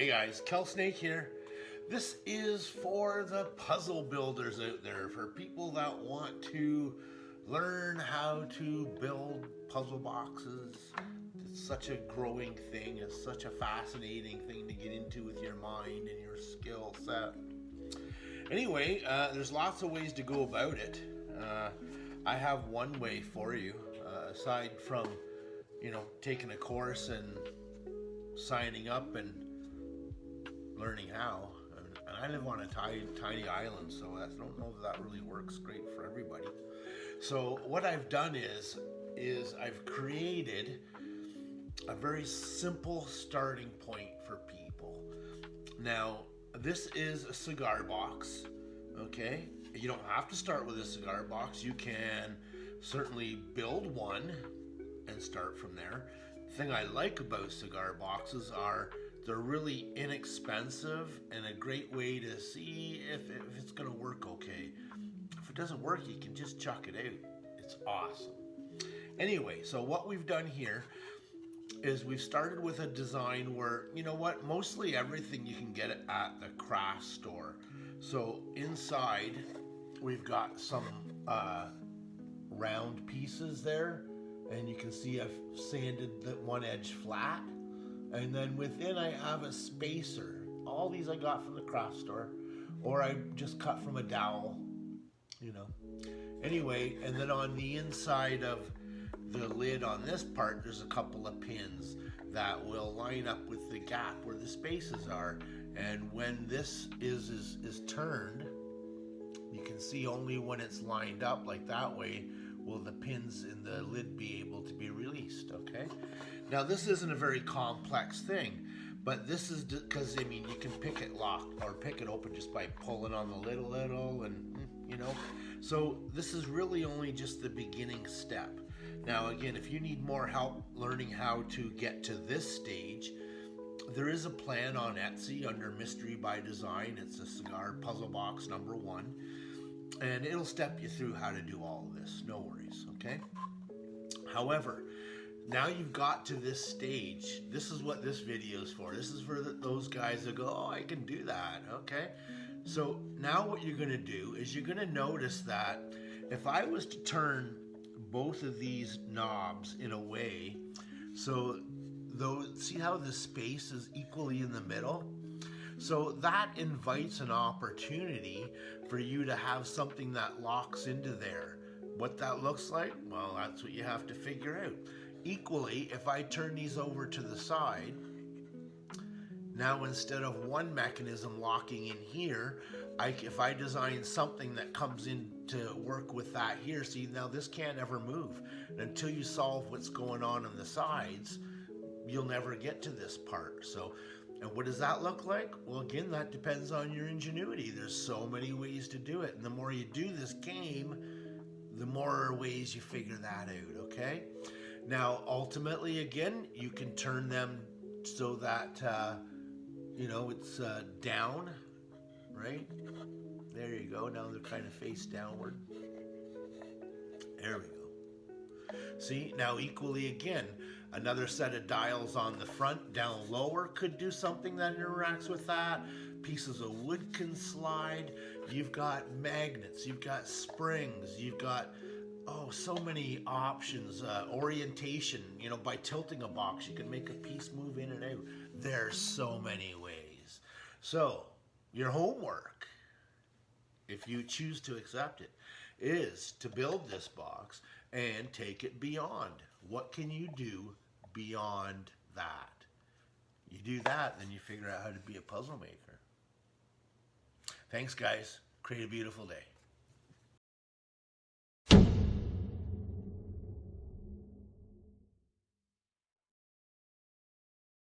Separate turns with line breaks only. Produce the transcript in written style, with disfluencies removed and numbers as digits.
Hey guys, Kel Snake here. This is for the puzzle builders out there, for people that want to learn how to build puzzle boxes. It's such a growing thing, it's such a fascinating thing to get into with your mind and your skill set. Anyway, there's lots of ways to go about it. I have one way for you, aside from, taking a course and signing up and learning how. And I live on a tiny island, so I don't know if that really works great for everybody. So what I've done is I've created a very simple starting point for people. Now, this is a cigar box, okay? You don't have to start with a cigar box. You can certainly build one and start from there. The thing I like about cigar boxes are they're really inexpensive and a great way to see if it's gonna work okay. If it doesn't work, you can just chuck it out. It's awesome. Anyway, so what we've done here is we've started with a design where, mostly everything you can get at the craft store. So inside, we've got some round pieces there, and you can see I've sanded the one edge flat. And then within I have a spacer. All these I got from the craft store, or I just cut from a dowel, Anyway, and then on the inside of the lid on this part, there's a couple of pins that will line up with the gap where the spaces are. And when this is turned, you can see only when it's lined up like that way will the pins in the lid be able to be released, okay? Now this isn't a very complex thing, but this is because, you can pick it locked or pick it open just by pulling on the lid a little and, So this is really only just the beginning step. Now again, if you need more help learning how to get to this stage, there is a plan on Etsy under Mystery by Design. It's a cigar puzzle box #1. And it'll step you through how to do all of this, no worries, okay? However, now you've got to this stage, this is what this video is for. This is for those guys that go, oh, I can do that, okay? So now what you're gonna do is you're gonna notice that if I was to turn both of these knobs in a way, so see how the space is equally in the middle? So that invites an opportunity for you to have something that locks into there. What that looks like, well, that's what you have to figure out. Equally, if I turn these over to the side, now instead of one mechanism locking in here, if I design something that comes in to work with that here, see now this can't ever move. And until you solve what's going on the sides, you'll never get to this part. So, and what does that look like? Well, again, that depends on your ingenuity. There's so many ways to do it. And the more you do this game, the more ways you figure that out, okay? Now, ultimately, again, you can turn them so that, it's down, right? There you go. Now they're kind of face downward. There we go. See, now equally again, another set of dials on the front down lower could do something that interacts with that. Pieces of wood can slide. You've got magnets, you've got springs, you've got, so many options. Orientation, by tilting a box, you can make a piece move in and out. There's so many ways. So, your homework, if you choose to accept it, is to build this box and take it beyond. What can you do beyond that? You do that, then you figure out how to be a puzzle maker. Thanks, guys. Create a beautiful day.